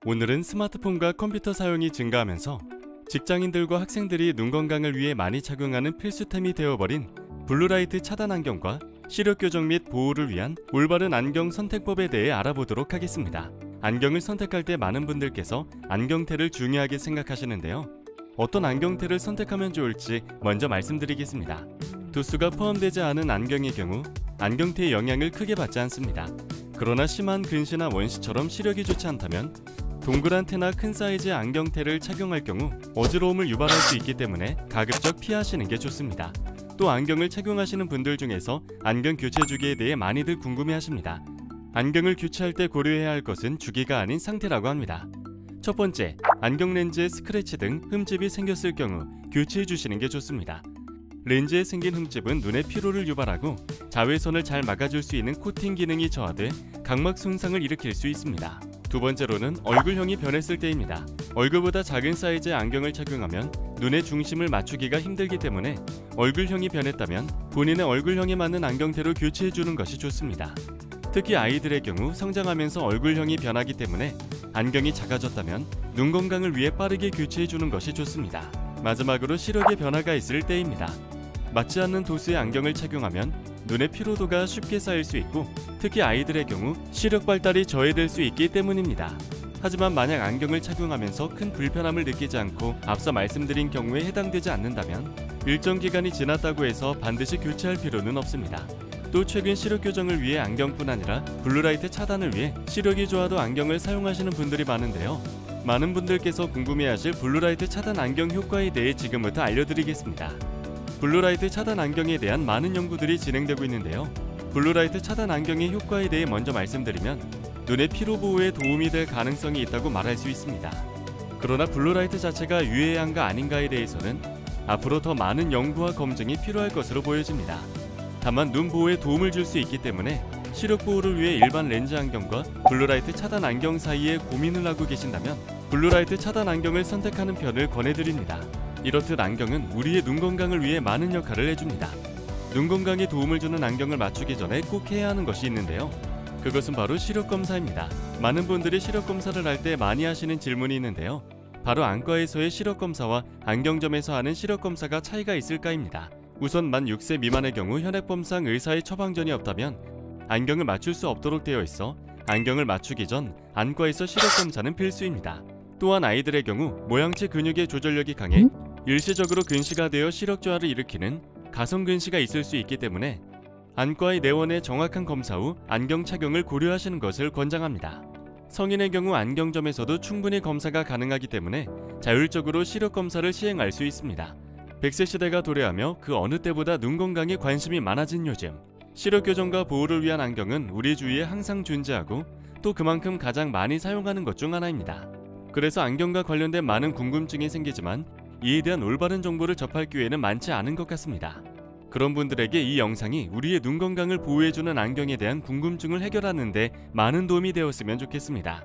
오늘은 스마트폰과 컴퓨터 사용이 증가하면서 직장인들과 학생들이 눈 건강을 위해 많이 착용하는 필수템이 되어버린 블루라이트 차단 안경과 시력 교정 및 보호를 위한 올바른 안경 선택법에 대해 알아보도록 하겠습니다. 안경을 선택할 때 많은 분들께서 안경테를 중요하게 생각하시는데요. 어떤 안경테를 선택하면 좋을지 먼저 말씀드리겠습니다. 도수가 포함되지 않은 안경의 경우 안경테의 영향을 크게 받지 않습니다. 그러나 심한 근시나 원시처럼 시력이 좋지 않다면 동그란 테나 큰 사이즈의 안경테를 착용할 경우 어지러움을 유발할 수 있기 때문에 가급적 피하시는 게 좋습니다. 또 안경을 착용하시는 분들 중에서 안경 교체 주기에 대해 많이들 궁금해하십니다. 안경을 교체할 때 고려해야 할 것은 주기가 아닌 상태라고 합니다. 첫 번째, 안경 렌즈에 스크래치 등 흠집이 생겼을 경우 교체해 주시는 게 좋습니다. 렌즈에 생긴 흠집은 눈의 피로를 유발하고 자외선을 잘 막아줄 수 있는 코팅 기능이 저하돼 각막 손상을 일으킬 수 있습니다. 두 번째로는 얼굴형이 변했을 때입니다. 얼굴보다 작은 사이즈의 안경을 착용하면 눈의 중심을 맞추기가 힘들기 때문에 얼굴형이 변했다면 본인의 얼굴형에 맞는 안경테로 교체해주는 것이 좋습니다. 특히 아이들의 경우 성장하면서 얼굴형이 변하기 때문에 안경이 작아졌다면 눈 건강을 위해 빠르게 교체해주는 것이 좋습니다. 마지막으로 시력의 변화가 있을 때입니다. 맞지 않는 도수의 안경을 착용하면 눈의 피로도가 쉽게 쌓일 수 있고 특히 아이들의 경우 시력 발달이 저해될 수 있기 때문입니다. 하지만 만약 안경을 착용하면서 큰 불편함을 느끼지 않고 앞서 말씀드린 경우에 해당되지 않는다면 일정 기간이 지났다고 해서 반드시 교체할 필요는 없습니다. 또 최근 시력 교정을 위해 안경뿐 아니라 블루라이트 차단을 위해 시력이 좋아도 안경을 사용하시는 분들이 많은데요. 많은 분들께서 궁금해하실 블루라이트 차단 안경 효과에 대해 지금부터 알려드리겠습니다. 블루라이트 차단 안경에 대한 많은 연구들이 진행되고 있는데요. 블루라이트 차단 안경의 효과에 대해 먼저 말씀드리면 눈의 피로 보호에 도움이 될 가능성이 있다고 말할 수 있습니다. 그러나 블루라이트 자체가 유해한가 아닌가에 대해서는 앞으로 더 많은 연구와 검증이 필요할 것으로 보여집니다. 다만 눈 보호에 도움을 줄 수 있기 때문에 시력 보호를 위해 일반 렌즈 안경과 블루라이트 차단 안경 사이에 고민을 하고 계신다면 블루라이트 차단 안경을 선택하는 편을 권해드립니다. 이렇듯 안경은 우리의 눈 건강을 위해 많은 역할을 해줍니다. 눈 건강에 도움을 주는 안경을 맞추기 전에 꼭 해야 하는 것이 있는데요. 그것은 바로 시력 검사입니다. 많은 분들이 시력 검사를 할 때 많이 하시는 질문이 있는데요. 바로 안과에서의 시력 검사와 안경점에서 하는 시력 검사가 차이가 있을까입니다. 우선 만 6세 미만의 경우 혈액검상 의사의 처방전이 없다면 안경을 맞출 수 없도록 되어 있어 안경을 맞추기 전 안과에서 시력 검사는 필수입니다. 또한 아이들의 경우 모양체 근육의 조절력이 강해 일시적으로 근시가 되어 시력 저하를 일으키는 가성 근시가 있을 수 있기 때문에 안과의 내원의 정확한 검사 후 안경 착용을 고려하시는 것을 권장합니다. 성인의 경우 안경점에서도 충분히 검사가 가능하기 때문에 자율적으로 시력 검사를 시행할 수 있습니다. 100세 시대가 도래하며 그 어느 때보다 눈 건강에 관심이 많아진 요즘, 시력 교정과 보호를 위한 안경은 우리 주위에 항상 존재하고 또 그만큼 가장 많이 사용하는 것 중 하나입니다. 그래서 안경과 관련된 많은 궁금증이 생기지만 이에 대한 올바른 정보를 접할 기회는 많지 않은 것 같습니다. 그런 분들에게 이 영상이 우리의 눈 건강을 보호해주는 안경에 대한 궁금증을 해결하는 데 많은 도움이 되었으면 좋겠습니다.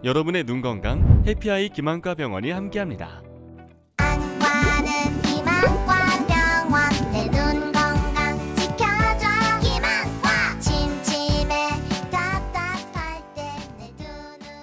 여러분의 눈 건강 해피아이 김안과 병원이 함께합니다.